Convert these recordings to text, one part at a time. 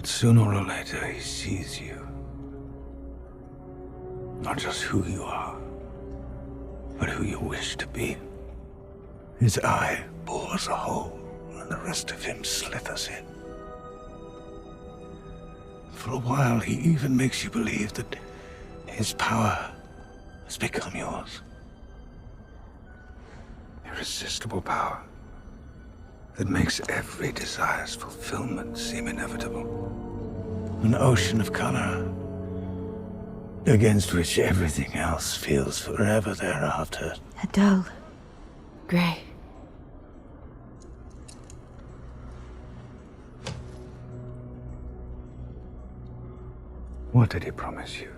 But sooner or later he sees you. Not just who you are, but who you wish to be. His eye bores a hole, and the rest of him slithers in. For a while, he even makes you believe that his power has become yours. Irresistible power that makes every desire's fulfillment seem inevitable. An ocean of color against which everything else feels forever thereafter. A dull gray. What did he promise you?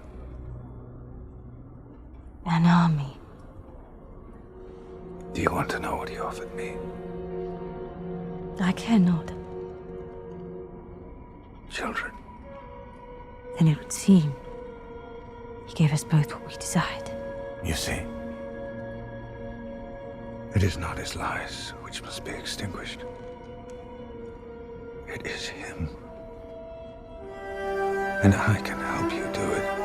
An army. Do you want to know what he offered me? I cannot. Children. Then it would seem he gave us both what we desired. You see, it is not his lies which must be extinguished. It is him. And I can help you do it.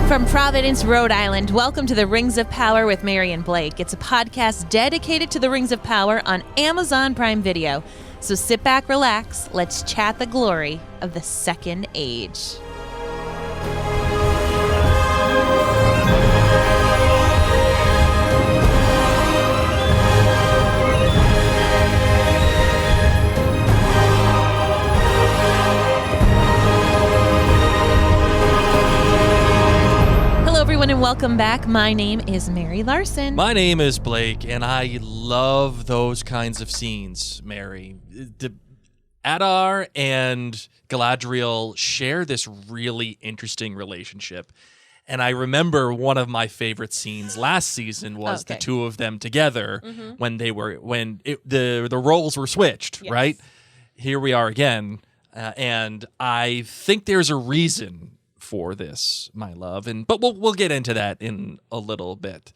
From Providence, Rhode Island, welcome to the Rings of Power with Mary and Blake. It's a podcast dedicated to the Rings of Power on Amazon Prime Video. So sit back, relax, let's chat the glory of the Second Age. And welcome back. My name is Mary Larson. My name is Blake, and I love those kinds of scenes, Mary. Adar and Galadriel share this really interesting relationship. And I remember one of my favorite scenes last season was the two of them together when the roles were switched, right? Here we are again. And I think there's a reason for this, my love, but we'll get into that in a little bit.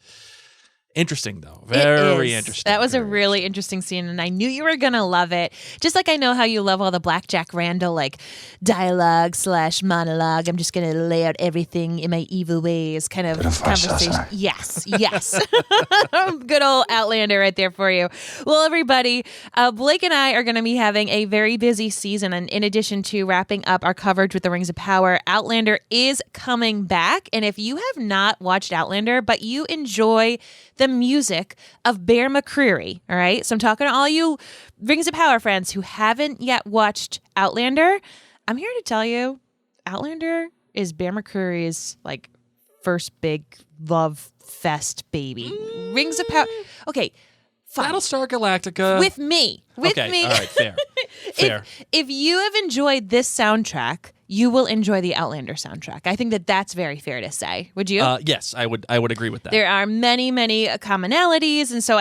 Interesting, though. Very interesting. That was a really interesting scene, and I knew you were going to love it. Just like I know how you love all the Blackjack Randall, like, dialogue/monologue. I'm just going to lay out everything in my evil ways kind of conversation. Yes. Good old Outlander right there for you. Well, everybody, Blake and I are going to be having a very busy season, and in addition to wrapping up our coverage with the Rings of Power, Outlander is coming back, and if you have not watched Outlander, but you enjoy the music of Bear McCreary, all right? So I'm talking to all you Rings of Power friends who haven't yet watched Outlander. I'm here to tell you, Outlander is Bear McCreary's, like, first big love fest baby. Rings of Power. Okay, fine. Battlestar Galactica. With me. All right, fair. If you have enjoyed this soundtrack, you will enjoy the Outlander soundtrack. I think that's very fair to say. Would you? Yes, I would agree with that. There are many, many commonalities, and so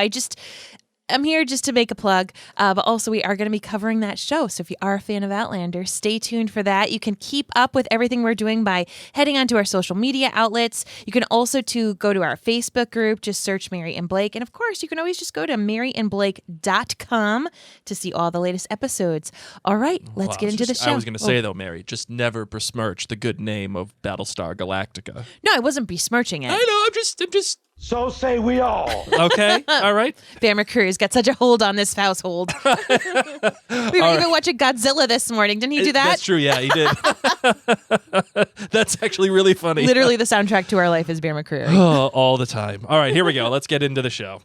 I'm here just to make a plug, but also we are going to be covering that show. So if you are a fan of Outlander, stay tuned for that. You can keep up with everything we're doing by heading onto our social media outlets. You can also go to our Facebook group, just search Mary and Blake. And of course, you can always just go to maryandblake.com to see all the latest episodes. All right, let's get into the show. I was going to say, though, Mary, just never besmirch the good name of Battlestar Galactica. No, I wasn't besmirching it. I know, I'm just... So say we all. Okay, all right. Bear McCreary's got such a hold on this household. We were even watching Godzilla this morning. Didn't he do that? That's true, yeah, he did. That's actually really funny. Literally the soundtrack to our life is Bear McCreary. Oh, all the time. All right, here we go. Let's get into the show.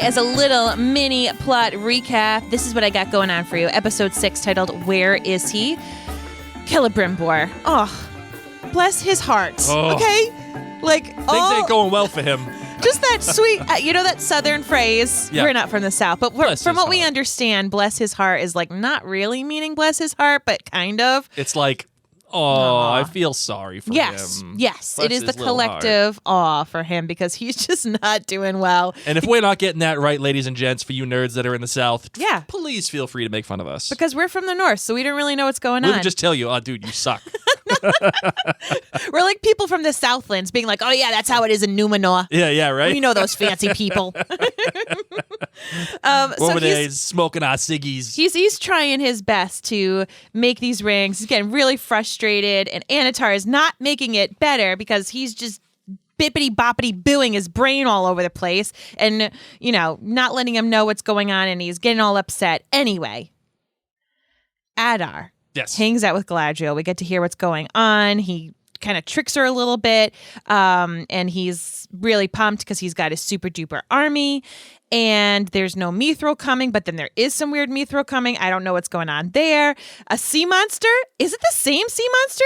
As a little mini plot recap, this is what I got going on for you. Episode 6 titled, Where Is He? Celebrimbor. Oh, bless his heart. Oh. Okay? Like, Things ain't going well for him. Just that sweet, that Southern phrase. Yeah. We're not from the South, but from what we understand, bless his heart is like not really meaning bless his heart, but kind of. It's like, Oh, I feel sorry for him. Yes, Bless it is the his little heart. collective awe for him because he's just not doing well. And if we're not getting that right, ladies and gents, for you nerds that are in the South, Yeah. please feel free to make fun of us. Because we're from the North, so we don't really know what's going We on. would just tell you, oh, dude, you suck. We're like people from the Southlands being like, oh, yeah, that's how it is in Numenor. yeah, right? We know those fancy people. Over there, he's smoking our ciggies. He's trying his best to make these rings. He's getting really frustrated, and Annatar is not making it better because he's just bippity boppity booing his brain all over the place and, not letting him know what's going on, and he's getting all upset. Anyway, Adar hangs out with Galadriel. We get to hear what's going on. He kind of tricks her a little bit, and he's really pumped because he's got his super duper army, and there's no Mithril coming, but then there is some weird Mithril coming. I don't know what's going on there. A sea monster? Is it the same sea monster?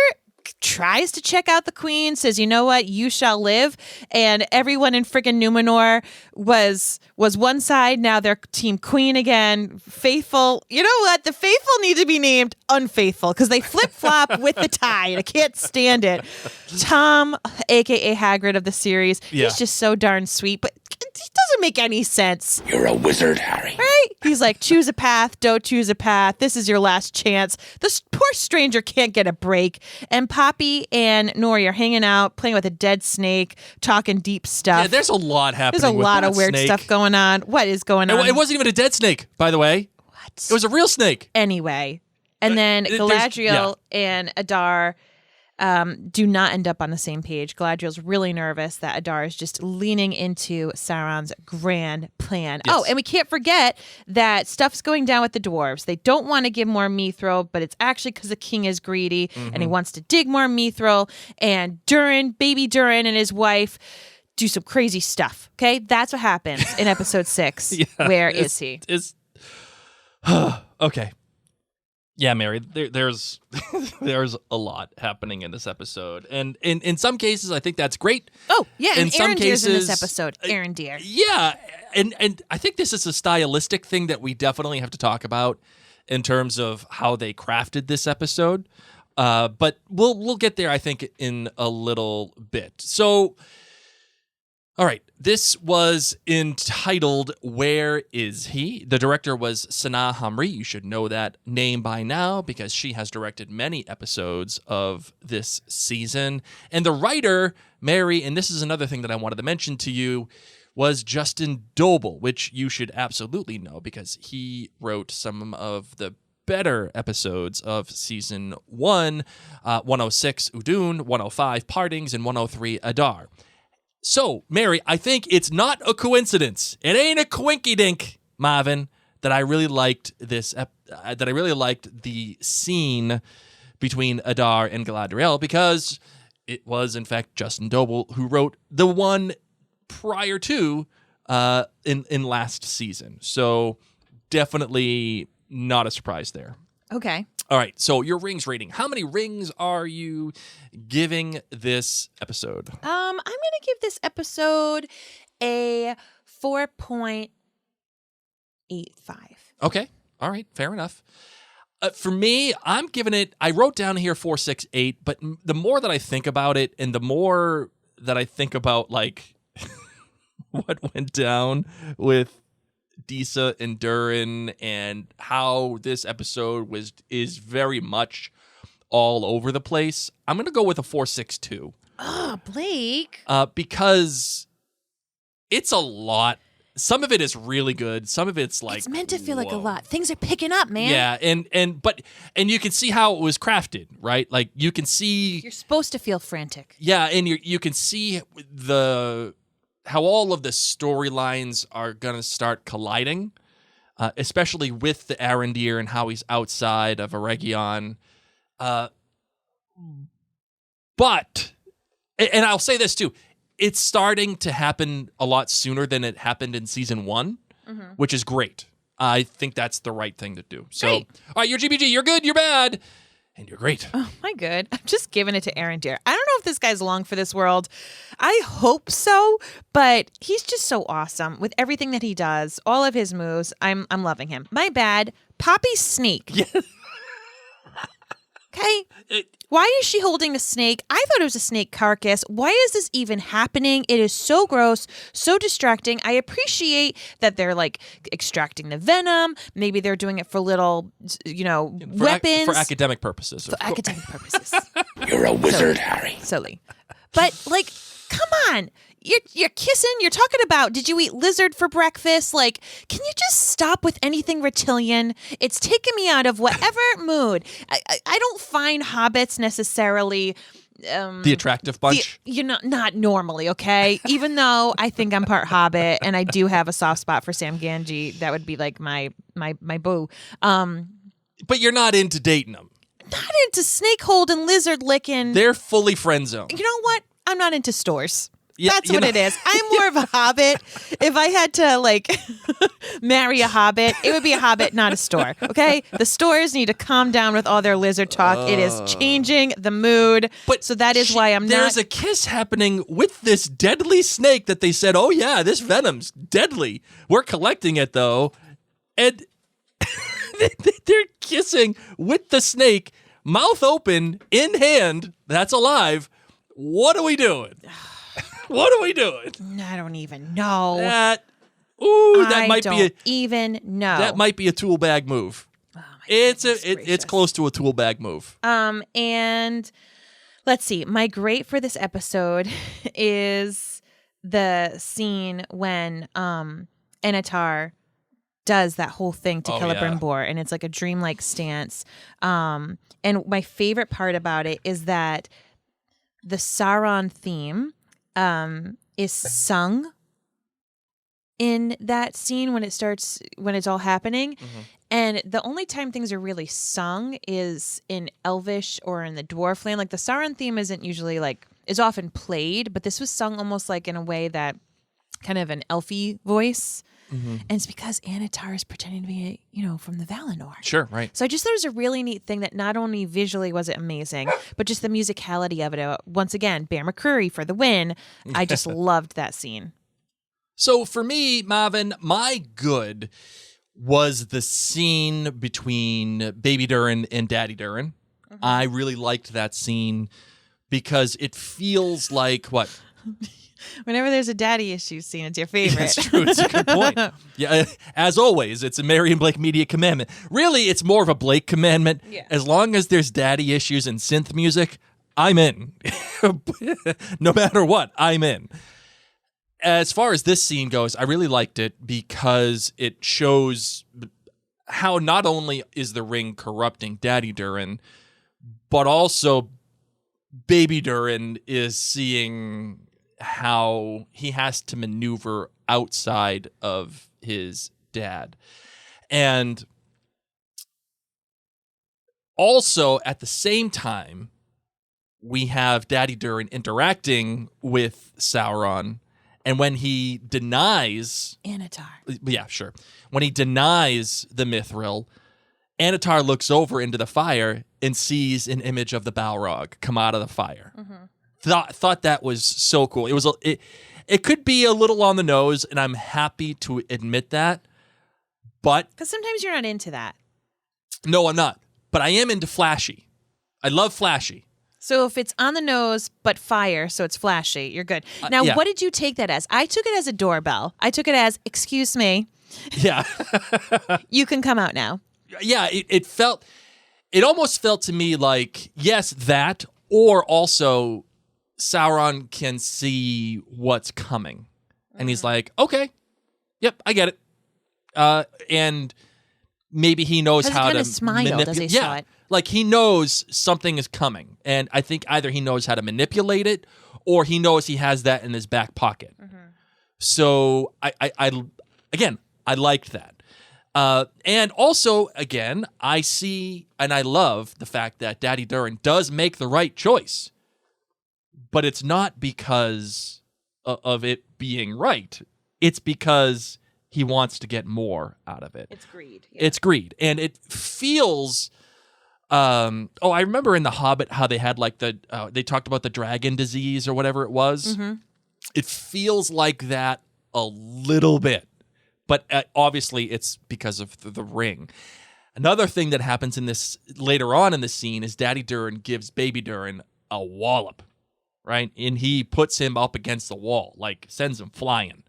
Tries to check out the queen, says, you know what, you shall live. And everyone in friggin' Numenor was one side. Now they're team queen again. Faithful. You know what? The faithful need to be named unfaithful because they flip-flop with the tide. I can't stand it. Tom, a.k.a. Hagrid of the series, he's just so darn sweet, but it doesn't make any sense. You're a wizard, Harry. Right? He's like, choose a path, don't choose a path. This is your last chance. This poor stranger can't get a break. And Poppy and Nori are hanging out, playing with a dead snake, talking deep stuff. Yeah, there's a lot happening. There's a with lot that of weird snake. stuff going on. What is going on? It wasn't even a dead snake, by the way. What? It was a real snake. Anyway. And then Galadriel and Adar do not end up on the same page. Galadriel's really nervous that Adar is just leaning into Sauron's grand plan. Yes. Oh, and we can't forget that stuff's going down with the dwarves. They don't want to give more Mithril, but it's actually because the king is greedy and he wants to dig more Mithril. And baby Durin and his wife do some crazy stuff. Okay? That's what happens in episode 6. Where is he? Okay. Yeah, Mary, there's a lot happening in this episode. And in some cases, I think that's great. Oh, yeah, and some Arondir's in this cases, episode. Arondir. Yeah, and I think this is a stylistic thing that we definitely have to talk about in terms of how they crafted this episode. But we'll get there, I think, in a little bit. So, all right, this was entitled Where Is He? The director was Sanaa Hamri. You should know that name by now because she has directed many episodes of this season. And the writer, Mary, and this is another thing that I wanted to mention to you, was Justin Doble, which you should absolutely know because he wrote some of the better episodes of season 1, 106 Udun, 105 Partings, and 103 Adar. So, Mary, I think it's not a coincidence. It ain't a coinky-dink, Marvin, that I really liked this. That I really liked the scene between Adar and Galadriel because it was, in fact, Justin Doble who wrote the one prior to in last season. So, definitely not a surprise there. Okay. All right, so your rings rating. How many rings are you giving this episode? I'm going to give this episode a 4.85. Okay. All right, fair enough. For me, I'm giving it, I wrote down here 4.68, but the more that I think about it and the more that I think about like what went down with Disa and Durin and how this episode is very much all over the place, I'm going to go with a 4.62. Oh, Blake. Because it's a lot. Some of it is really good. Some of it's like, it's meant to feel like a lot. Things are picking up, man. Yeah, and you can see how it was crafted, right? Like you can see you're supposed to feel frantic. Yeah, and you can see how all of the storylines are going to start colliding, especially with the Arondir and how he's outside of Eregion. But, and I'll say this too, it's starting to happen a lot sooner than it happened in season 1, which is great. I think that's the right thing to do. So, Great. All right, you're GBG, you're good, you're bad, and you're great. Oh, my good. I'm just giving it to Arondir. I don't know if this guy's long for this world. I hope so, but he's just so awesome with everything that he does, all of his moves. I'm loving him. My bad. Poppy Sneak. Yeah. Okay? Why is she holding a snake? I thought it was a snake carcass. Why is this even happening? It is so gross, so distracting. I appreciate that they're like extracting the venom. Maybe they're doing it for little, weapons. For academic purposes. For academic purposes. You're a wizard, Harry. Silly. But like, come on. You're kissing. You're talking about, did you eat lizard for breakfast? Like, can you just stop with anything reptilian? It's taking me out of whatever mood. I don't find hobbits necessarily the attractive bunch. Not normally, okay? Even though I think I'm part hobbit and I do have a soft spot for Sam Gamgee, that would be like my boo. But you're not into dating them. Not into snake hold and lizard licking. They're fully friend zone. You know what? I'm not into stores. Yeah, That's what it is. I'm more of a hobbit. If I had to like marry a hobbit, it would be a hobbit, not a store. Okay? The stores need to calm down with all their lizard talk. It is changing the mood. But so that is why I'm There's a kiss happening with this deadly snake that they said, oh yeah, this venom's deadly. We're collecting it though. And they're kissing with the snake, mouth open, in hand, that's alive. What are we doing? What are we doing? I don't even know. That might even know. That might be a tool bag move. Oh, it's close to a tool bag move. And let's see. My great for this episode is the scene when Annatar does that whole thing to Celebrimbor, and it's like a dreamlike stance. And my favorite part about it is that the Sauron theme is sung in that scene when it's all happening. Mm-hmm. And the only time things are really sung is in Elvish or in the Dwarf land. Like the Sauron theme isn't usually is often played, but this was sung almost like in a way that kind of an elfy voice. Mm-hmm. And it's because Annatar is pretending to be, from the Valinor. Sure, right. So I just thought it was a really neat thing that not only visually was it amazing, but just the musicality of it. Once again, Bear McCreary for the win. I just loved that scene. So for me, Marvin, my good was the scene between Baby Durin and Daddy Durin. Mm-hmm. I really liked that scene because it feels like what? Whenever there's a daddy issue scene, it's your favorite. That's true. It's a good point. Yeah, as always, it's a Mary and Blake media commandment. Really, it's more of a Blake commandment. Yeah. As long as there's daddy issues and synth music, I'm in. No matter what, I'm in. As far as this scene goes, I really liked it because it shows how not only is the ring corrupting Daddy Durin, but also Baby Durin is seeing how he has to maneuver outside of his dad. And also, at the same time, we have Daddy Durin interacting with Sauron. And when he denies... Annatar. Yeah, sure. When he denies the Mithril, Annatar looks over into the fire and sees an image of the Balrog come out of the fire. Mm-hmm. Thought that was so cool. It could be a little on the nose, and I'm happy to admit that. But because sometimes you're not into that. No, I'm not. But I am into flashy. I love flashy. So if it's on the nose but fire, so it's flashy, you're good. Now, What did you take that as? I took it as a doorbell. I took it as, excuse me. Yeah. You can come out now. Yeah, it almost felt to me like, yes, that, or also Sauron can see what's coming. And he's like, okay, yep, I get it. And maybe he knows how to manipulate. Yeah, like he knows something is coming. And I think either he knows how to manipulate it or he knows he has that in his back pocket. Mm-hmm. So I liked that. And also, again, I see and I love the fact that Daddy Durin does make the right choice. But it's not because of it being right. It's because he wants to get more out of it. It's greed. Yeah. It's greed. And it feels... I remember in The Hobbit how they had they talked about the dragon disease or whatever it was. Mm-hmm. It feels like that a little bit. But obviously it's because of the ring. Another thing that happens in this later on in the scene is Daddy Durin gives Baby Durin a wallop, right? And he puts him up against the wall, like sends him flying.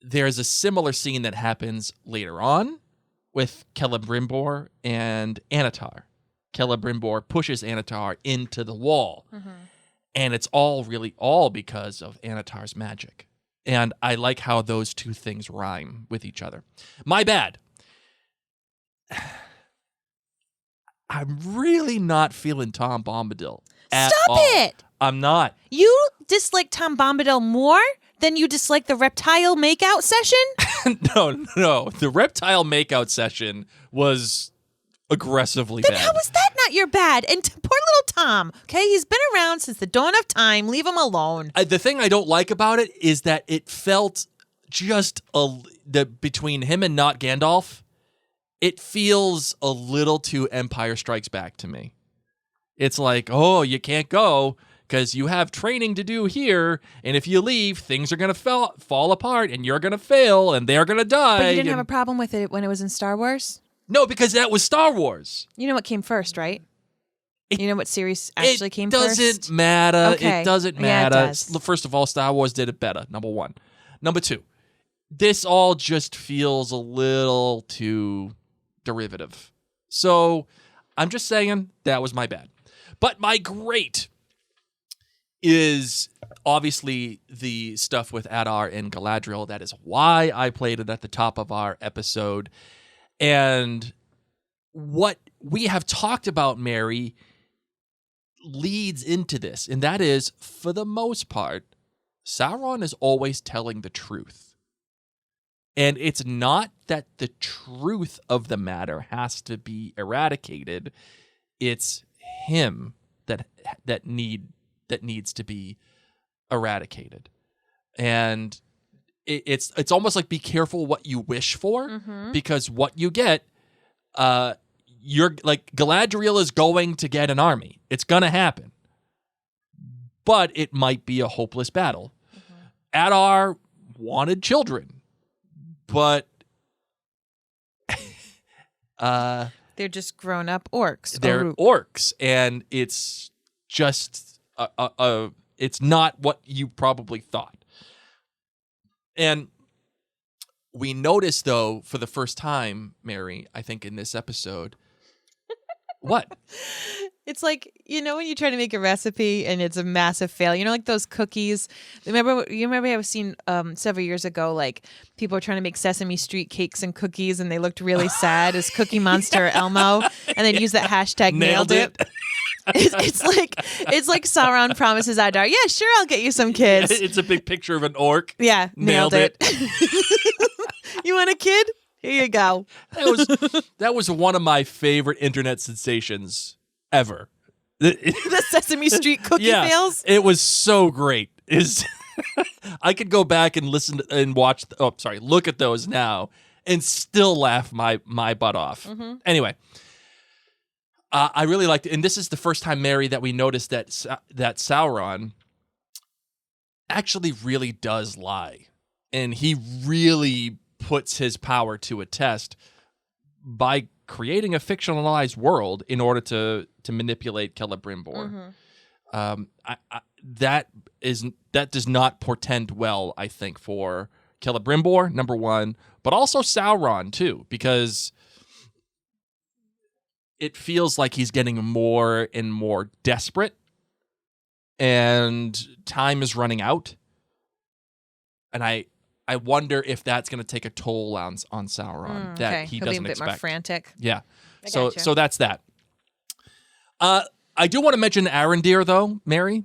There's a similar scene that happens later on with Celebrimbor and Annatar. Celebrimbor pushes Annatar into the wall. And it's all because of Annatar's magic. And I like how those two things rhyme with each other. My bad. I'm really not feeling Tom Bombadil at Stop all. it! I'm not. You dislike Tom Bombadil more than you dislike the Reptile makeout session? No. The Reptile makeout session was aggressively Then bad. how is that not your bad? And poor little Tom, okay? He's been around since the dawn of time. Leave him alone. The thing I don't like about it is that it felt just between him and not Gandalf, it feels a little too Empire Strikes Back to me. It's like, oh, you can't go because you have training to do here, and if you leave, things are going to fall apart, and you're going to fail, and they're going to die. But you didn't have a problem with it when it was in Star Wars? No, because that was Star Wars. You know what came first, right? You know what series actually came first? It doesn't matter. Okay. It doesn't Yeah, matter. it does. First of all, Star Wars did it better, number one. Number two, this all just feels a little too derivative. So I'm just saying that was my bad. But my great is obviously the stuff with Adar and Galadriel. That is why I played it at the top of our episode. And what we have talked about, Mary, leads into this. And that is, for the most part, Sauron is always telling the truth. And it's not that the truth of the matter has to be eradicated. It's him that needs to be eradicated. And it's almost like be careful what you wish for, because what you get, you're like, Galadriel is going to get an army. It's going to happen. But it might be a hopeless battle. Adar wanted children. But they're just grown-up orcs. They're orcs, and it's just it's not what you probably thought. And we notice, though, for the first time, Mary, I think in this episode, what? It's like, you know, when you try to make a recipe and it's a massive fail, you know, like those cookies. You remember I've seen several years ago, like people were trying to make Sesame Street cakes and cookies and they looked really sad as Cookie Monster Elmo, and they'd use that hashtag nailed it. It's like Sauron promises Adar, yeah, sure, I'll get you some kids. It's a big picture of an orc. Yeah, nailed it. You want a kid? Here you go. That was one of my favorite internet sensations ever. The Sesame Street cookie fails? It was so great. I could go back and listen and watch. Look at those now and still laugh my butt off. Anyway, I really liked it, and this is the first time, Mary, that we noticed that Sauron actually really does lie, and he really puts his power to a test by creating a fictionalized world in order to manipulate Celebrimbor. That does not portend well, I think, for Celebrimbor, number one, but also Sauron too, because it feels like he's getting more and more desperate, and time is running out. And I wonder if that's going to take a toll on Sauron that he doesn't expect. He'll be a bit more frantic. Yeah. So that's that. I do want to mention Arondir, though, Mary.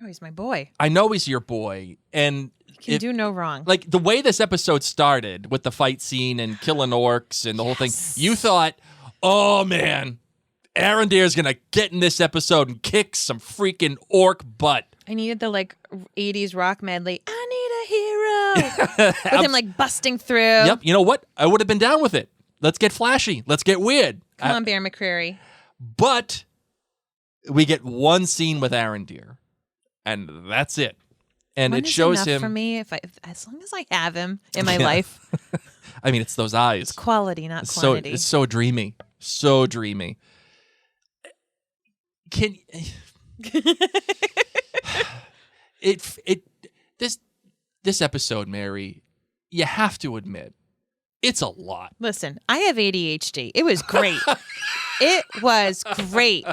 Oh, he's my boy. I know he's your boy, and he can do no wrong. Like the way this episode started with the fight scene and killing orcs and the whole thing, you thought, oh man, Arondir's gonna get in this episode and kick some freaking orc butt. I needed the 80s rock medley. I need a hero with him busting through. Yep. You know what? I would have been down with it. Let's get flashy. Let's get weird. Come on, Bear McCreary. But we get one scene with Arondir, and that's it. And One it is shows enough him for me as long as I have him in my life. I mean, it's those eyes. It's quality, not quantity. It's so dreamy. So dreamy. Can this episode, Mary, you have to admit, it's a lot. Listen, I have ADHD. It was great. It was great.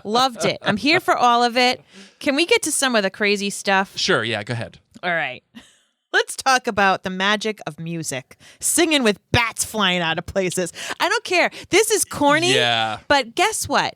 Loved it. I'm here for all of it. Can we get to some of the crazy stuff? Sure, yeah, go ahead. All right. Let's talk about the magic of music. Singing with bats flying out of places. I don't care. This is corny. Yeah. But guess what?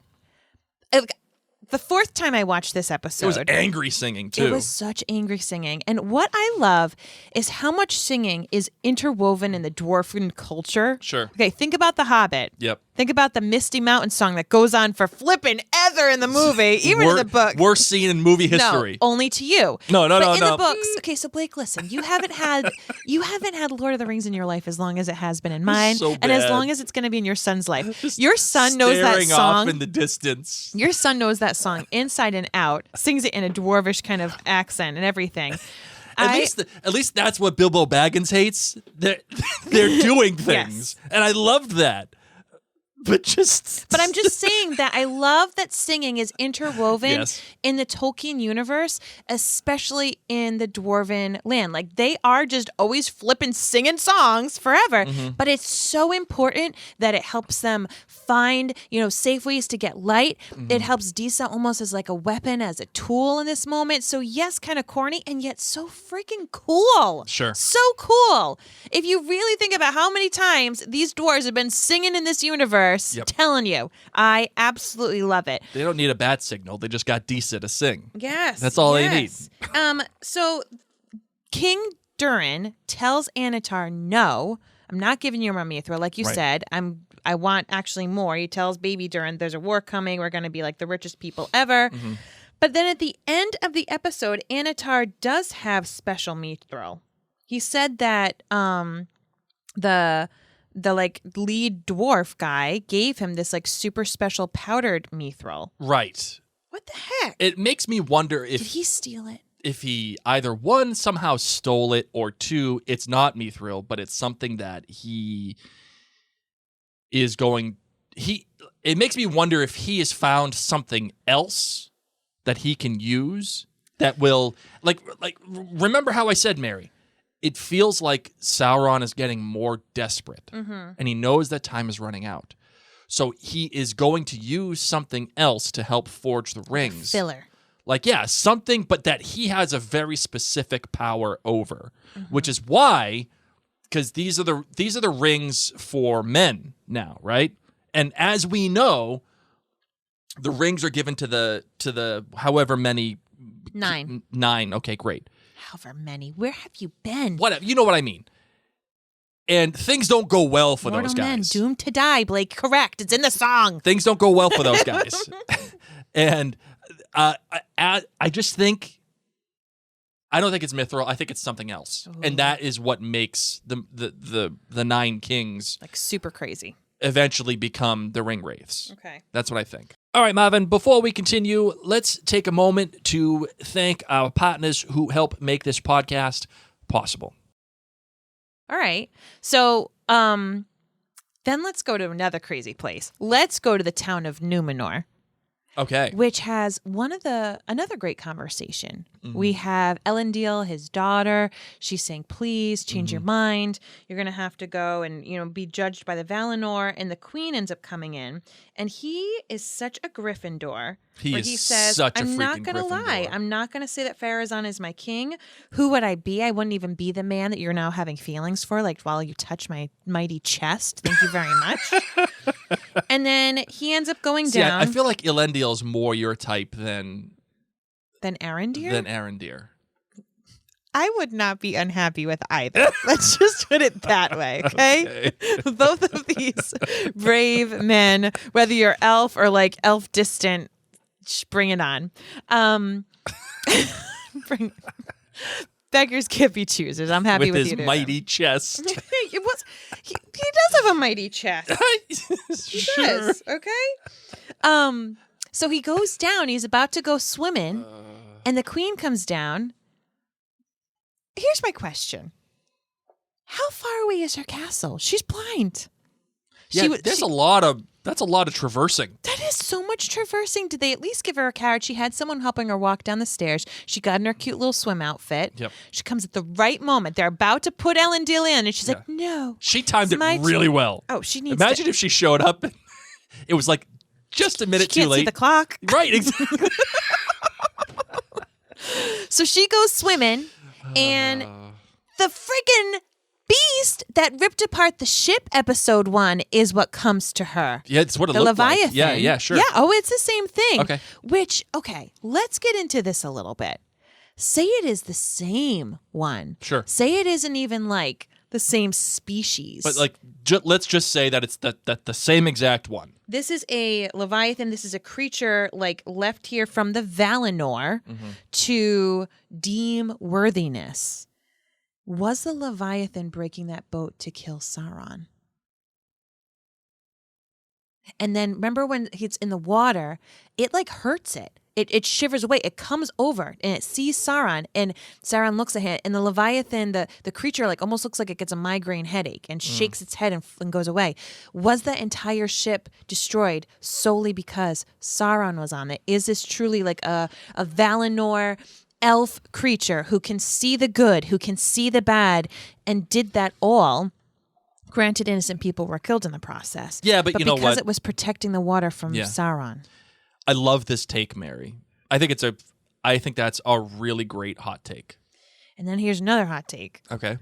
The fourth time I watched this episode. It was angry singing, too. It was such angry singing. And what I love is how much singing is interwoven in the dwarven culture. Sure. Okay, think about The Hobbit. Yep. Think about the Misty Mountain song that goes on for flipping ever in the movie, even in the book. Worst scene in movie history. No, only to you. No. But in the books, okay, so Blake, listen, you haven't had Lord of the Rings in your life as long as it has been in mine, So and as bad. long as it's going to be in your son's life. Just Your son knows that staring song. off in the distance. Your son knows that song inside and out, sings it in a dwarvish kind of accent and everything. At least that's what Bilbo Baggins hates. They're doing things, and I loved that. But I'm just saying that I love that singing is interwoven Yes. in the Tolkien universe, especially in the Dwarven land. Like they are just always flipping singing songs forever. Mm-hmm. But it's so important that it helps them find, safe ways to get light. Mm-hmm. It helps Disa almost as like a weapon, as a tool in this moment. So yes, kind of corny and yet so freaking cool. Sure. So cool. If you really think about how many times these dwarves have been singing in this universe, Yep. telling you, I absolutely love it. they don't need a bat signal. They just got Disa to sing. Yes. That's all they need. So King Durin tells Annatar, no, I'm not giving you my Mithril. Like you Right. said, I want actually more. He tells baby Durin, there's a war coming. We're going to be like the richest people ever. Mm-hmm. But then at the end of the episode, Annatar does have special Mithril. He said that the like lead dwarf guy gave him this like super special powdered Mithril. Right. What the heck? It makes me wonder Did he steal it? if he either one somehow stole it, or two, it's not Mithril, but it's something that he is going. It makes me wonder if he has found something else that he can use that will like. Remember how I said, Mary? It feels like Sauron is getting more desperate, and he knows that time is running out. So he is going to use something else to help forge the rings. Filler. Something, but that he has a very specific power over, which is why, because these are the rings for men now, right? And as we know, the rings are given to the however many. 9. 9. Okay, great. However many. Where have you been? Whatever, you know what I mean. And things don't go well for Mortal those men guys. doomed to die, Blake. Correct. It's in the song. Things don't go well for those guys. And I just think, I don't think it's Mithril. I think it's something else. Ooh. And that is what makes the 9 kings Like super crazy. eventually become the ring wraiths. Okay. That's what I think. All right, Marvin, before we continue, let's take a moment to thank our partners who help make this podcast possible. All right. So, then let's go to another crazy place. Let's go to the town of Numenor, Okay. which has another great conversation. Mm-hmm. We have Elendil, his daughter. She's saying, please change your mind. You're going to have to go and, be judged by the Valinor. And the queen ends up coming in. And he is such a Gryffindor. He where is he says, such a I'm not freaking going to lie. Gryffindor. I'm not going to say that Pharazôn is my king. Who would I be? I wouldn't even be the man that you're now having feelings for, like while you touch my mighty chest. Thank you very much. And then he ends up going See, down. I feel like Elendil is more your type than Arondir? Arondir. I would not be unhappy with either. Let's just put it that way, okay? Both of these brave men, whether you're elf or like elf distant, bring it on. Beggars can't be choosers. I'm happy with his you. mighty chest. He does have a mighty chest. He Sure. does, okay? So he goes down. He's about to go swimming, and the queen comes down. Here's my question. How far away is her castle? She's blind. Yeah, that's a lot of traversing. That is so much traversing. Did they at least give her a carriage? She had someone helping her walk down the stairs. She got in her cute little swim outfit. Yep. She comes at the right moment. They're about to put Elendil in, and she's like, no. She timed it really well. Oh, she needs Imagine if she showed up and it was like just a minute she can't too late. See the clock. Right, exactly. So she goes swimming, and the friggin' beast that ripped apart the ship episode 1 is what comes to her. Yeah, it's what it the looked Leviathan. like. Yeah, sure. Yeah, it's the same thing. Okay. Okay, let's get into this a little bit. Say it is the same one. Sure. Say it isn't even like the same species. But like, let's just say that it's the same exact one. This is a Leviathan. This is a creature like left here from the Valinor to deem worthiness. Was the Leviathan breaking that boat to kill Sauron? And then remember when it's in the water, it like hurts it. It shivers away. It comes over and it sees Sauron, and Sauron looks at it, and the Leviathan, the creature, like almost looks like it gets a migraine headache and shakes its head and goes away. Was that entire ship destroyed solely because Sauron was on it? Is this truly like a Valinor elf creature who can see the good, who can see the bad, and did that all? Granted, innocent people were killed in the process. Yeah, but you know what? Because it was protecting the water from Sauron. I love this take, Mary. I think that's a really great hot take. And then here's another hot take. Okay.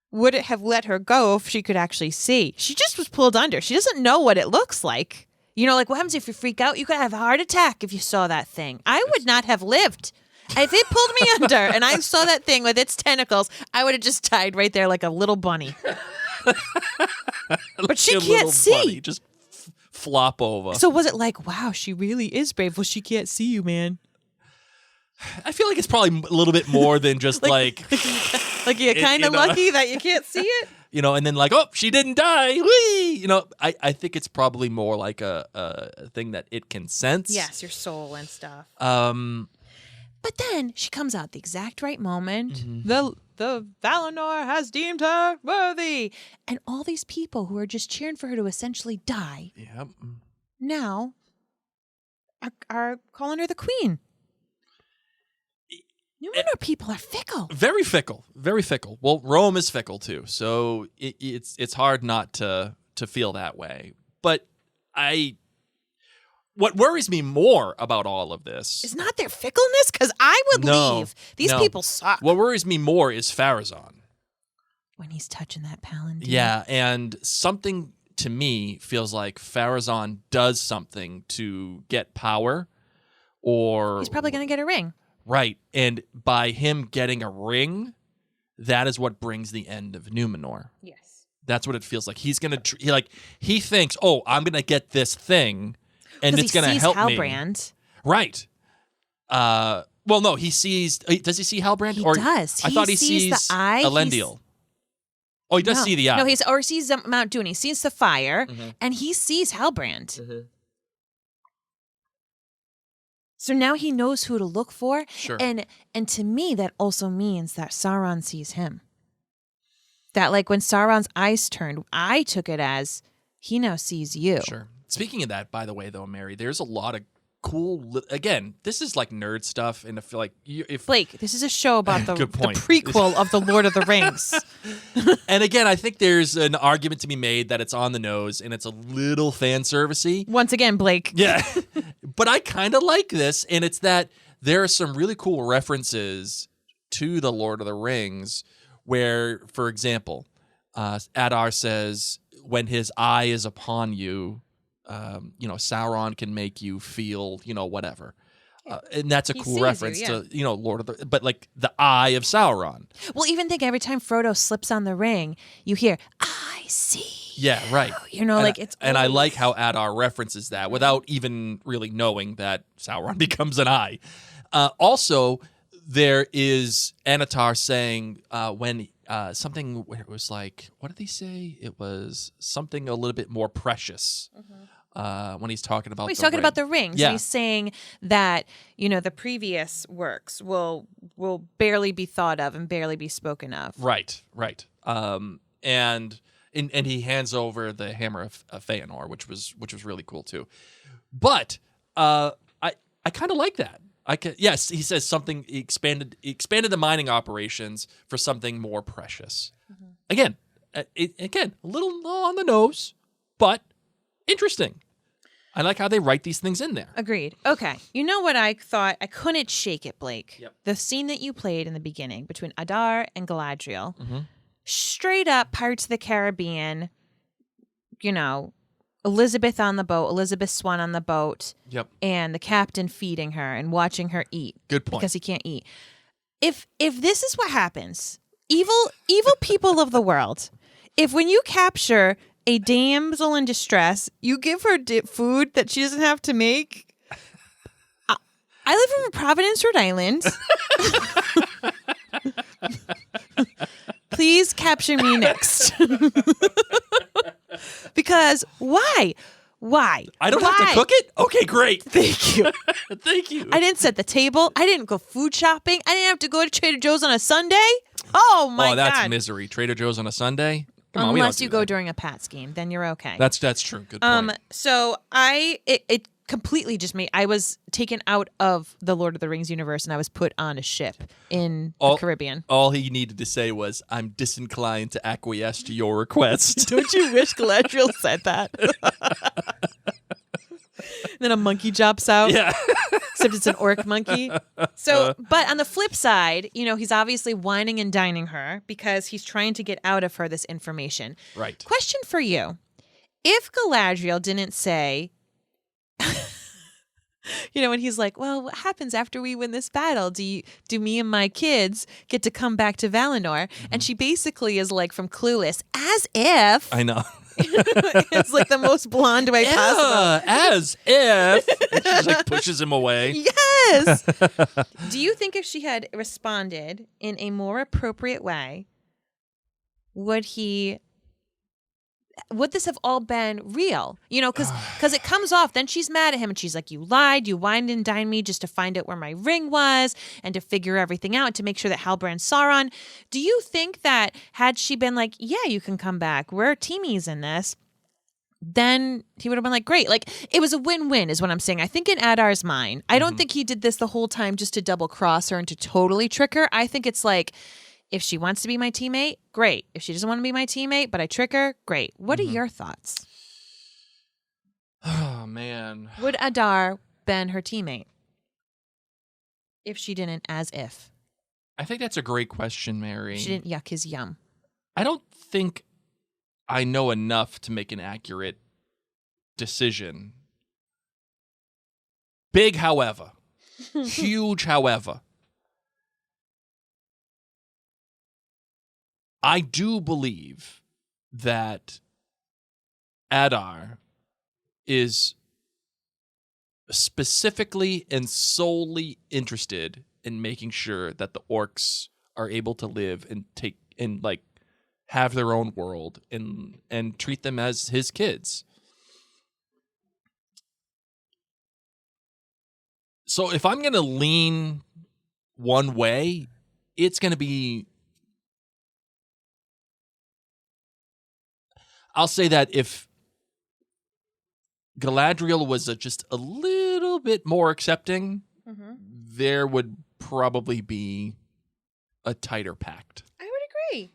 Would it have let her go if she could actually see? She just was pulled under. She doesn't know what it looks like. You know, like what happens if you freak out? You could have a heart attack if you saw that thing. I would not have lived. If it pulled me under and I saw that thing with its tentacles, I would have just died right there like a little bunny. But she can't see. Bunny, just flop over. So was it like, wow, she really is brave? Well, she can't see you, man. I feel like it's probably a little bit more than just like you're kind of lucky that you can't see it. You know, and then like, oh, she didn't die. Whee! You know, I think it's probably more like a thing that it can sense. Yes, your soul and stuff. But then she comes out the exact right moment. The Valinor has deemed her worthy. And all these people who are just cheering for her to essentially die now are calling her the queen. No wonder people are fickle. Very fickle. Very fickle. Well, Rome is fickle too. So it's hard not to feel that way. But what worries me more about all of this is not their fickleness, because I would leave. These people suck. What worries me more is Pharazôn. When he's touching that Palantír. Yeah, and something to me feels like Pharazôn does something to get power, or he's probably going to get a ring. Right, and by him getting a ring, that is what brings the end of Numenor. Yes. That's what it feels like. He's going to he thinks, "Oh, I'm going to get this thing." And it's going to help Halbrand. Me. Right. Well, no, he sees... Does he see Halbrand? He does. I thought he sees the eye. Elendil. Oh, he does see the eye. No, he sees Mount Doom. He sees the fire, and he sees Halbrand. So now he knows who to look for. Sure. And to me, that also means that Sauron sees him. That like when Sauron's eyes turned, I took it as he now sees you. Sure. Speaking of that, by the way, though, Mary, there's a lot of cool... Again, this is like nerd stuff, and I feel like... Blake, this is a show about the prequel of The Lord of the Rings. And again, I think there's an argument to be made that it's on the nose, and it's a little fan servicey. Once again, Blake. Yeah. But I kind of like this, and it's that there are some really cool references to The Lord of the Rings where, for example, Adar says, when his eye is upon you... Sauron can make you feel, whatever. And that's a cool reference to, Lord of the... But, like, the eye of Sauron. Well, even think every time Frodo slips on the ring, you hear, I see. Yeah, right. It's... And I like how Adar references that without even really knowing that Sauron becomes an eye. Also, there is Annatar saying when... something where it was like, what did he say? It was something a little bit more precious when he's talking about he's talking about the rings. Yeah. He's saying that, the previous works will barely be thought of and barely be spoken of. Right. And he hands over the hammer of Feanor, which was really cool too. But I kind of like that. Yes, he says something. He expanded the mining operations for something more precious. Mm-hmm. Again, a little on the nose, but interesting. I like how they write these things in there. Agreed. Okay. You know what I thought? I couldn't shake it, Blake. Yep. The scene that you played in the beginning between Adar and Galadriel, Mm-hmm. straight up Pirates of the Caribbean, Elizabeth on the boat, Elizabeth Swann on the boat, Yep. and the captain feeding her and watching her eat. Good point. Because he can't eat. If this is what happens, evil people of the world, if when you capture a damsel in distress, you give her food that she doesn't have to make. I live in Providence, Rhode Island. Please capture me next. Because why? I don't have to cook it? Okay, great. Thank you. Thank you. I didn't set the table. I didn't go food shopping. I didn't have to go to Trader Joe's on a Sunday. Oh, my God. Oh, that's misery. Trader Joe's on a Sunday? Come on, we Unless don't you do go that. during a Pats game, then you're okay. That's true. Good point. So it completely just made, I was taken out of the Lord of the Rings universe and I was put on a ship in the Caribbean. All he needed to say was, I'm disinclined to acquiesce to your request. Don't you wish Galadriel said that? Then a monkey jumps out. Yeah. Except it's an orc monkey. So, but on the flip side, he's obviously whining and dining her because he's trying to get out of her this information. Right. Question for you. If Galadriel didn't say, when he's like, well, what happens after we win this battle? Do me and my kids get to come back to Valinor? Mm-hmm. And she basically is like from Clueless, as if. I know. It's like the most blonde way possible. As if. And she just like pushes him away. Yes. Do you think if she had responded in a more appropriate way, would this have all been real? Because it comes off, then she's mad at him and she's like, you lied, you wined and dined me just to find out where my ring was and to figure everything out, to make sure that Halbrand Sauron. Do you think that had she been like, yeah, you can come back, we're teamies in this, then he would have been like, great. Like, it was a win-win is what I'm saying. I think in Adar's mind, I don't think he did this the whole time just to double cross her and to totally trick her. I think it's like, if she wants to be my teammate, great. If she doesn't want to be my teammate, but I trick her, great. What are your thoughts? Oh, man. Would Adar been her teammate? If she didn't, as if. I think that's a great question, Mary. She didn't yuck his yum. I don't think I know enough to make an accurate decision. Big, however. Huge, however. I do believe that Adar is specifically and solely interested in making sure that the orcs are able to live and have their own world and treat them as his kids. So if I'm going to lean one way, it's going to be, I'll say that if Galadriel was just a little bit more accepting, there would probably be a tighter pact. I would agree.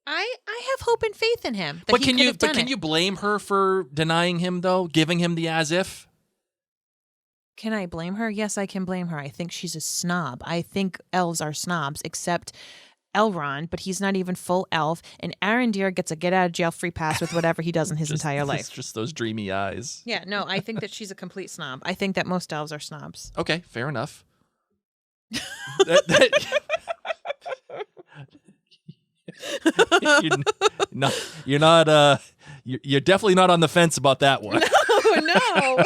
I have hope and faith in him. But can you blame her for denying him though, giving him the as if? Can I blame her? Yes, I can blame her. I think she's a snob. I think elves are snobs, except Elrond, but he's not even full elf, and Arondir gets a get-out-of-jail-free pass with whatever he does in his entire life. It's just those dreamy eyes. Yeah, no, I think that she's a complete snob. I think that most elves are snobs. Okay, fair enough. You're definitely not on the fence about that one. No.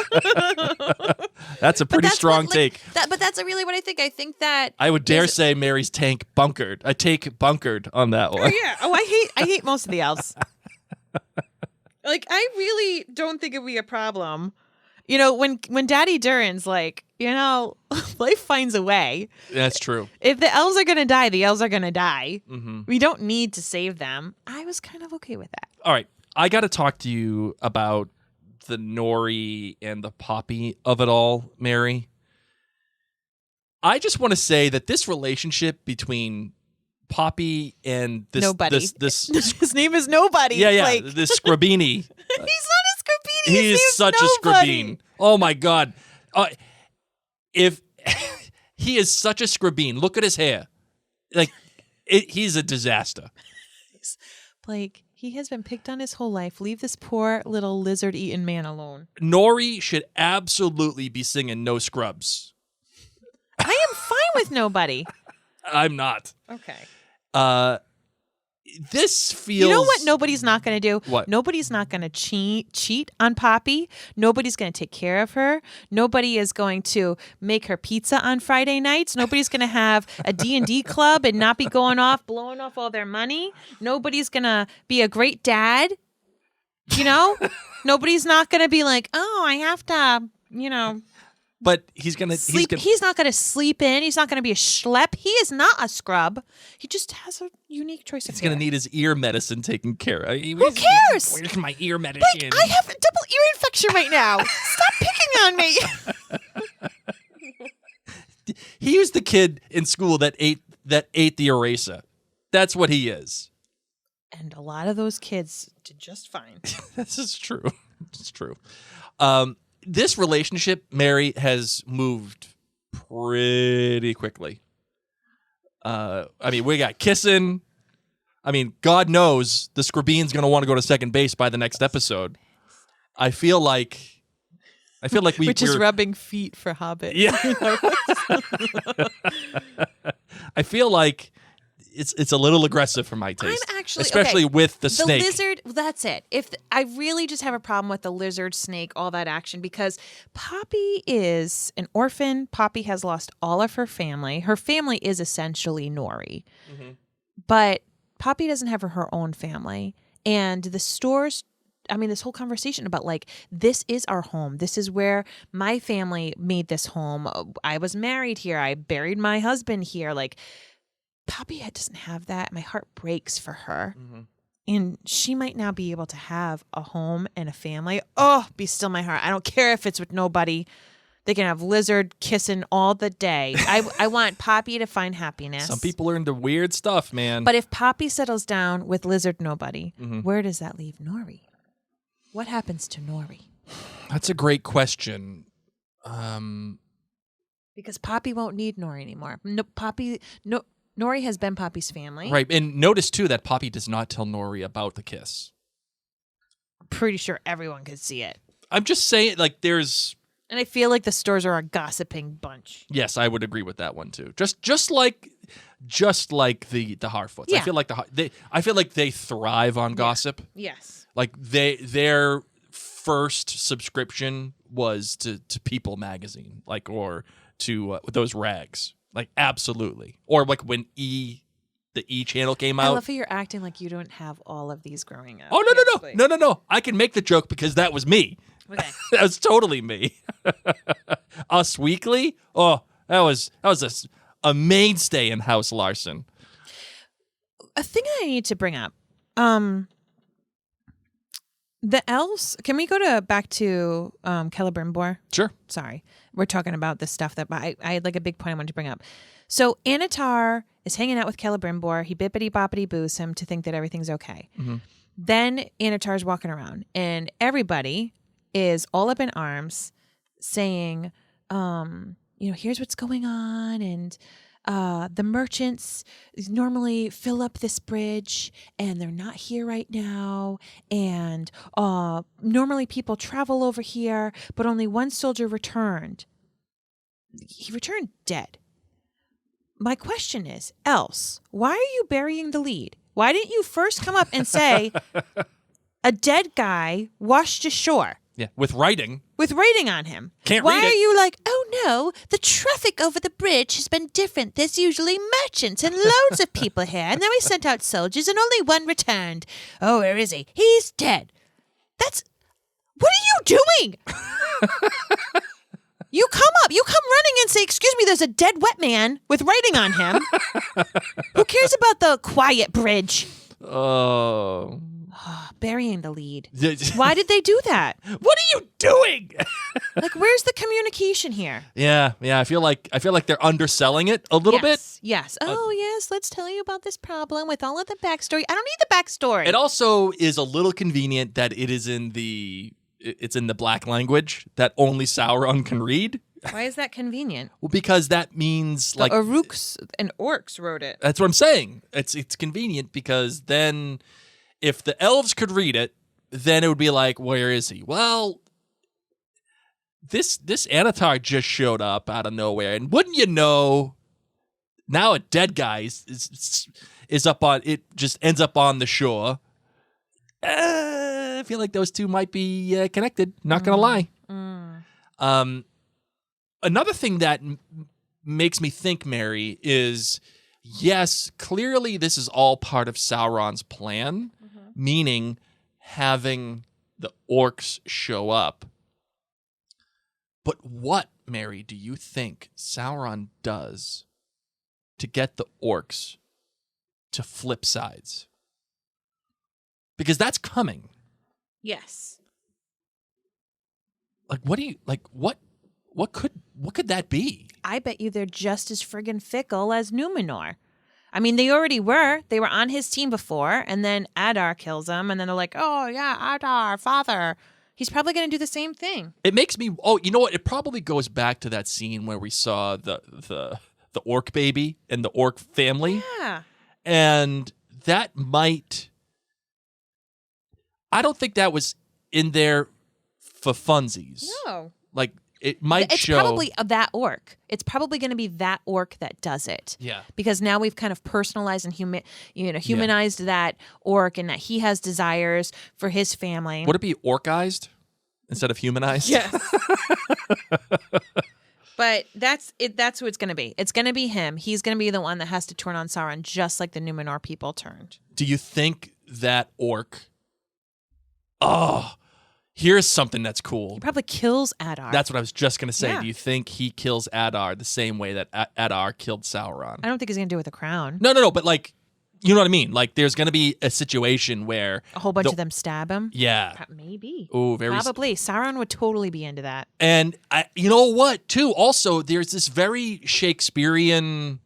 That's a pretty strong take. But that's really what I think. I think that I would dare say Mary's tank bunkered. I take bunkered on that one. Oh yeah. Oh, I hate most of the elves. Like, I really don't think it'd be a problem. When Daddy Durin's like, life finds a way. That's true. If the elves are going to die, the elves are going to die. Mm-hmm. We don't need to save them. I was kind of okay with that. All right. I got to talk to you about the Nori and the Poppy of it all, Mary. I just want to say that this relationship between Poppy and this Nobody. This His name is Nobody. yeah, Like, this Scrabini. he's not a Scrabini. He His is name's such Nobody. a Scrabine. Oh my God. If he is such a Scrabine, look at his hair. Like, he's a disaster. Blake, he has been picked on his whole life. Leave this poor little lizard-eating man alone. Nori should absolutely be singing No Scrubs. I am fine with Nobody. I'm not. Okay. This feels... You know what nobody's not going to do? What? Nobody's not going to cheat on Poppy. Nobody's going to take care of her. Nobody is going to make her pizza on Friday nights. Nobody's going to have a D&D club and not be blowing off all their money. Nobody's going to be a great dad. Nobody's not going to be like, oh, I have to, But he's gonna sleep. He's not going to sleep in. He's not going to be a schlep. He is not a scrub. He just has a unique choice of He's hair. going to need his ear medicine taken care of. Who cares? Where's my ear medicine? Like, I have a double ear infection right now. Stop picking on me. He was the kid in school that ate the eraser. That's what he is. And a lot of those kids did just fine. This is true. It's true. This relationship, Mary, has moved pretty quickly. We got kissing. God knows the Scrabine's going to want to go to second base by the next episode. I feel like Which is rubbing feet for Hobbit. Yeah. I feel like it's a little aggressive for my taste. I'm actually especially okay, with the snake. The lizard, that's it. I really just have a problem with the lizard, snake, all that action because Poppy is an orphan. Poppy has lost all of her family. Her family is essentially Nori. Mm-hmm. But Poppy doesn't have her own family. And the stores, this whole conversation about like, this is our home. This is where my family made this home. I was married here. I buried my husband here. Like, Poppy doesn't have that. My heart breaks for her. Mm-hmm. And she might now be able to have a home and a family. Oh, be still my heart. I don't care if it's with Nobody. They can have lizard kissing all the day. I want Poppy to find happiness. Some people are into weird stuff, man. But if Poppy settles down with lizard Nobody, where does that leave Nori? What happens to Nori? That's a great question. Because Poppy won't need Nori anymore. Nori has been Poppy's family. Right, and notice, too, that Poppy does not tell Nori about the kiss. I'm pretty sure everyone could see it. I'm just saying, like, there's... And I feel like the stores are a gossiping bunch. Yes, I would agree with that one, too. Just like the Harfoots. Yeah. I feel like they thrive on gossip. Yes. Like, their first subscription was to People magazine, like, or to those rags. Like, absolutely. Or like when the E channel came out. I love how you're acting like you don't have all of these growing up. Oh, no. I can make the joke because that was me. Okay. That was totally me. Us Weekly? Oh, that was a mainstay in House Larson. A thing I need to bring up. The elves, can we go back to Celebrimbor? Sure. Sorry. We're talking about this stuff that I had like a big point I wanted to bring up. So Annatar is hanging out with Celebrimbor. He bippity-boppity boos him to think that everything's okay. Mm-hmm. Then Annatar's walking around and everybody is all up in arms saying, here's what's going on, and the merchants normally fill up this bridge and they're not here right now, and normally people travel over here, but only one soldier returned. He returned dead. My question is, Elves, why are you burying the lead? Why didn't you first come up and say a dead guy washed ashore? Yeah, with writing on him. Can't Why read it. are you like, oh no, the traffic over the bridge has been different. There's usually merchants and loads of people here. And then we sent out soldiers and only one returned. Oh, where is he? He's dead. What are you doing? You come running and say, "Excuse me, there's a dead wet man with writing on him." Who cares about the quiet bridge? Oh. Burying the lead. Why did they do that? What are you doing? Like, where's the communication here? Yeah. I feel like they're underselling it a little bit. Yes. Oh, yes. Let's tell you about this problem with all of the backstory. I don't need the backstory. It also is a little convenient that it's in the black language that only Sauron can read. Why is that convenient? Well, because that means The Orcs and Orcs wrote it. That's what I'm saying. It's convenient because then if the elves could read it, then it would be like, where is he? Well, this Annatar just showed up out of nowhere, and wouldn't you know, now a dead guy is up on it. Just ends up on the shore. I feel like those two might be connected. Not gonna lie. Another thing that makes me think, Mary, is yes, clearly this is all part of Sauron's plan, meaning having the orcs show up. But what, Mary, do you think Sauron does to get the orcs to flip sides? Because that's coming. Yes. Like, what could that be? I bet you they're just as friggin' fickle as Numenor. I mean, they already were. They were on his team before, and then Adar kills them, and then they're like, "Oh yeah, Adar, father." He's probably going to do the same thing. It makes me. Oh, you know what? It probably goes back to that scene where we saw the orc baby and the orc family. Yeah. And that might. I don't think that was in there for funsies. No. Like. It might it's show. Probably that orc. It's probably going to be that orc that does it. Yeah. Because now we've kind of personalized and humanized that orc, and that he has desires for his family. Would it be orcized instead of humanized? Yes. But that's it. That's who it's going to be. It's going to be him. He's going to be the one that has to turn on Sauron, just like the Numenor people turned. Do you think that orc? Oh. Here's something that's cool. He probably kills Adar. That's what I was just going to say. Yeah. Do you think he kills Adar the same way that Adar killed Sauron? I don't think he's going to do it with a crown. No, but like, you know what I mean? Like, there's going to be a situation where... A whole bunch of them stab him? Yeah. Maybe. Oh, very... Probably. Sauron would totally be into that. And you know what, too? Also, there's this very Shakespearean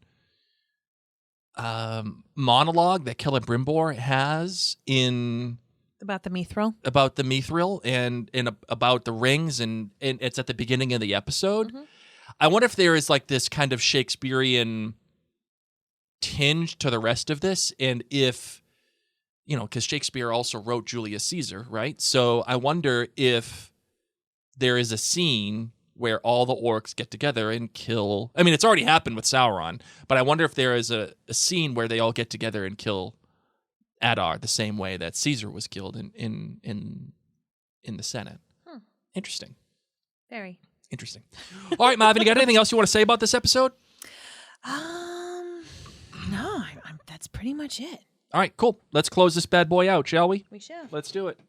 monologue that Celebrimbor has in... About the Mithril? About the Mithril and about the rings, and it's at the beginning of the episode. Mm-hmm. I wonder if there is like this kind of Shakespearean tinge to the rest of this, and if, because Shakespeare also wrote Julius Caesar, right? So I wonder if there is a scene where all the orcs get together and kill... I mean, it's already happened with Sauron, but I wonder if there is a scene where they all get together and kill Adar the same way that Caesar was killed in the Senate. Interesting. Very interesting. All right, Marvin, you got anything else you want to say about this episode? No, that's pretty much it. All right, cool. Let's close this bad boy out, shall we? We shall. Let's do it.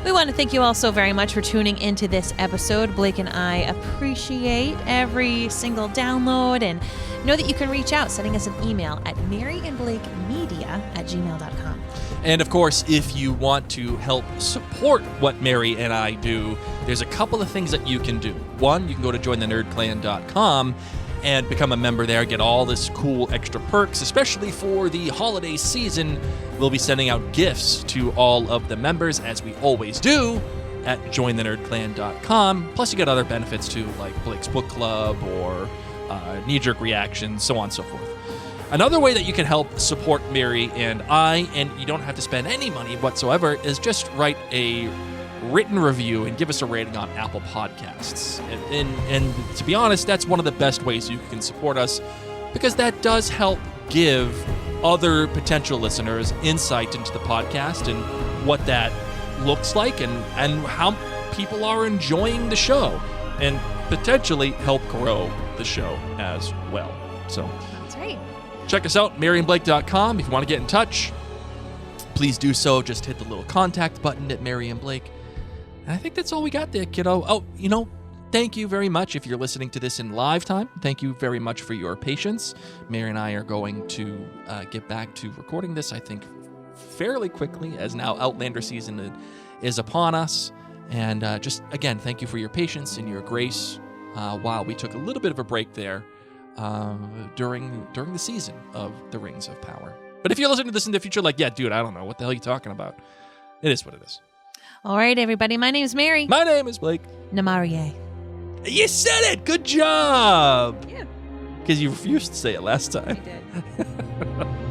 We want to thank you all so very much for tuning into this episode. Blake and I appreciate every single download, and know that you can reach out sending us an email at maryandblakemedia@gmail.com. And of course, if you want to help support what Mary and I do, there's a couple of things that you can do. One, you can go to jointhenerdclan.com and become a member there, get all this cool extra perks, especially for the holiday season. We'll be sending out gifts to all of the members, as we always do, at jointhenerdclan.com. Plus, you get other benefits too, like Blake's Book Club or knee-jerk reactions, so on and so forth. Another way that you can help support Mary and I, and you don't have to spend any money whatsoever, is just write a written review and give us a rating on Apple Podcasts. And to be honest, that's one of the best ways you can support us, because that does help give other potential listeners insight into the podcast and what that looks like and how people are enjoying the show, and potentially help grow the show as well. So That's right. Check us out, maryandblake.com. If you want to get in touch, please do so. Just hit the little contact button at Mary and Blake. And I think that's all we got there, kiddo. Oh, thank you very much if you're listening to this in live time. Thank you very much for your patience. Mary and I are going to get back to recording this, I think, fairly quickly, as now Outlander season is upon us. And just, again, thank you for your patience and your grace while we took a little bit of a break there during the season of The Rings of Power. But if you're listening to this in the future, like, yeah, dude, I don't know. What the hell are you talking about? It is what it is. All right, everybody. My name's Mary. My name is Blake. Namarie. You said it. Good job. Yeah. Because you refused to say it last time. I did.